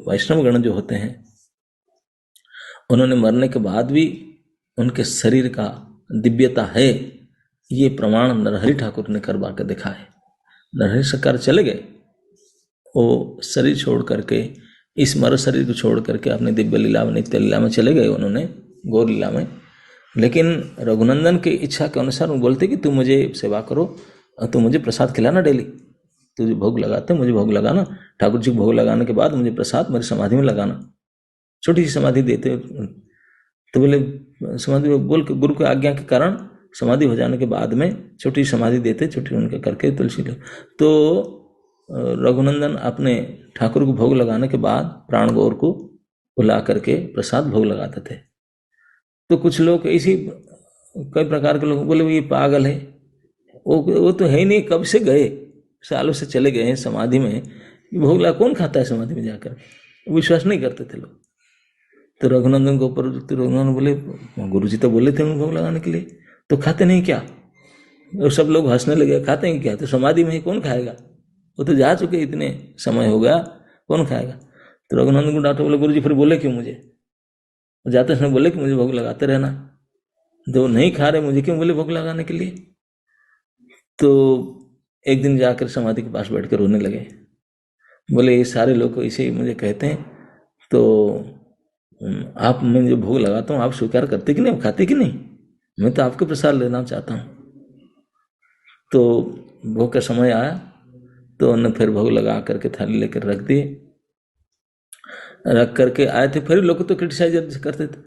वैष्णव गण जो होते हैं, उन्होंने मरने के बाद भी उनके शरीर का दिव्यता है, ये प्रमाण नरहरि ठाकुर ने करवा के दिखा है। नरहरि सरकार चले गए, वो शरीर छोड़ करके, इस मर शरीर को छोड़ करके अपने दिव्य लीला में, नित्य लीला में चले गए उन्होंने, गौर लीला में। लेकिन रघुनंदन की इच्छा के अनुसार वो बोलते कि तू मुझे सेवा करो, तू मुझे प्रसाद खिलाना डेली, तुझे भोग लगाते मुझे भोग लगाना, ठाकुर जी को भोग लगाने के बाद मुझे प्रसाद मेरी समाधि में लगाना। छोटी सी समाधि देते, तो बोले समाधि बोल के गुरु की आज्ञा के कारण समाधि हो जाने के बाद में छोटी समाधि देते, छोटी उनके करके तुलसी के। तो रघुनंदन अपने ठाकुर को भोग लगाने के बाद प्राण गौर को बुला करके प्रसाद भोग लगाते थे। तो कुछ लोग इसी कई प्रकार के लोग बोले ये पागल है, वो तो है ही नहीं, कब से गए, सालों से चले गए हैं समाधि में, भोग लगा कौन खाता है समाधि में जाकर, विश्वास नहीं करते थे लोग। तो रघुनंदन के ऊपर तो रघुनंदन बोले गुरुजी तो बोले थे उनको भोग लगाने के लिए, तो खाते नहीं क्या? और सब लोग हंसने लगे, खाते हैं क्या, तो समाधि में ही कौन खाएगा, वो तो जा चुके, इतने समय हो गया, कौन खाएगा? तो रघुनंदन को डांटो, बोले गुरुजी फिर बोले क्यों मुझे, जाते समय बोले कि मुझे भोग लगाते रहना, तो नहीं खा रहे मुझे क्यों बोले भोग लगाने के लिए? तो एक दिन जाकर समाधि के पास बैठ कर रोने लगे, बोले ये सारे लोग इसे ही मुझे कहते हैं, तो आप, मैं जो भोग लगाता हूँ आप स्वीकार करते कि नहीं, आप खाते कि नहीं, मैं तो आपके प्रसाद लेना चाहता हूँ। तो भोग का समय आया तो उन्होंने फिर भोग लगा करके थाली लेकर रख दिए, रख करके आए थे, फिर लोग तो क्रिटिसाइज करते थे,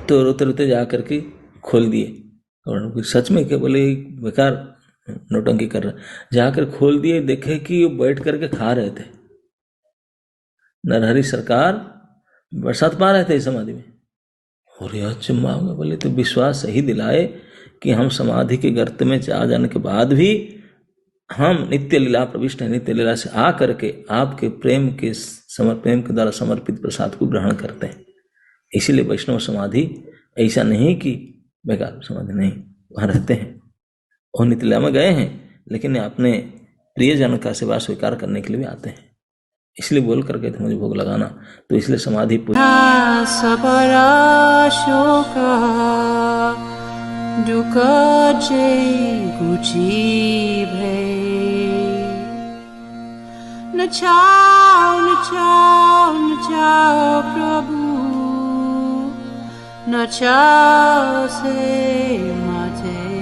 तो रोते रोते जा करके खोल दिए, और सच में क्या बोले बेकार नौटंकी कर रहा, जाकर खोल दिए, देखे कि वो बैठ करके खा रहे थे, नरहरि सरकार प्रसाद पा रहे थे इस समाधि में। और यह अचंभा हो गया, बोले तो विश्वास सही दिलाए कि हम समाधि के गर्त में आ जाने के बाद भी हम नित्य लीला प्रविष्ट है, नित्य लीला से आ करके आपके प्रेम के द्वारा समर्पित प्रसाद को ग्रहण करते हैं। इसीलिए वैष्णव समाधि ऐसा नहीं कि बेकार समाधि नहीं, वहाँ रहते हैं और नित्य लीला में गए हैं, लेकिन अपने प्रियजन का सेवा स्वीकार करने के लिए भी आते हैं, इसलिए बोल करके थे मुझे भोग लगाना, तो इसलिए समाधि नचाओ नचाओ नचाओ प्रभु, नचाओ से माते